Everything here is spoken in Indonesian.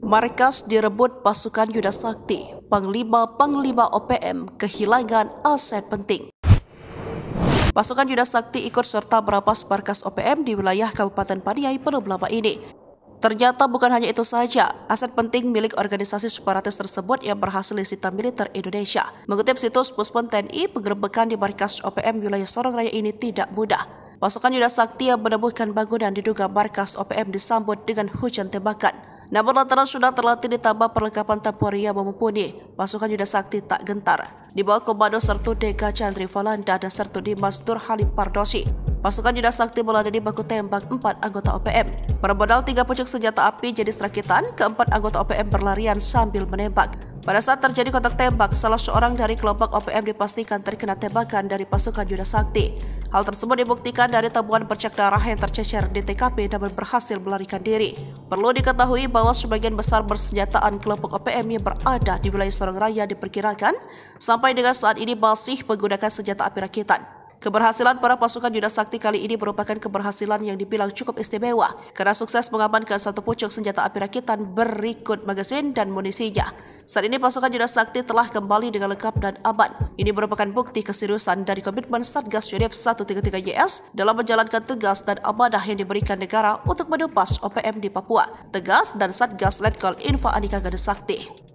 Markas direbut pasukan Yuda Sakti, Panglima OPM kehilangan aset penting. Pasukan Yuda Sakti ikut serta merampas markas OPM di wilayah Kabupaten Paniai penuh lama ini. Ternyata bukan hanya itu saja, aset penting milik organisasi separatis tersebut yang berhasil disita militer Indonesia. Mengutip situs Puspon TNI, penggerebekan di markas OPM wilayah Sorong Raya ini tidak mudah. Pasukan Yuda Sakti yang menemukan bangunan diduga markas OPM disambut dengan hujan tembakan. Namun lantaran sudah terlatih ditambah perlengkapan tempur yang mumpuni, pasukan Yuda Sakti tak gentar. Di bawah komando Sertu Dega Chandri Valanda dan Sertu Dimas Nur Halim Pardosi, pasukan Yuda Sakti meladeni baku tembak 4 anggota OPM. Bermodal 3 pucuk senjata api jenis rakitan, keempat anggota OPM berlarian sambil menembak. Pada saat terjadi kontak tembak, salah seorang dari kelompok OPM dipastikan terkena tembakan dari pasukan Yuda Sakti. Hal tersebut dibuktikan dari temuan bercak darah yang tercecer di TKP namun berhasil melarikan diri. Perlu diketahui bahwa sebagian besar bersenjataan kelompok OPM yang berada di wilayah Sorong Raya diperkirakan sampai dengan saat ini masih menggunakan senjata api rakitan. Keberhasilan para pasukan Yuda Sakti kali ini merupakan keberhasilan yang dibilang cukup istimewa karena sukses mengamankan 1 pucuk senjata api rakitan berikut magasin dan munisinya. Saat ini pasukan Yuda Sakti telah kembali dengan lengkap dan aman. Ini merupakan bukti keseriusan dari komitmen Satgas Yonif 133YS dalam menjalankan tugas dan amanah yang diberikan negara untuk menumpas OPM di Papua. Tegas dan Satgas Letkol Info Andika Gede Sakti.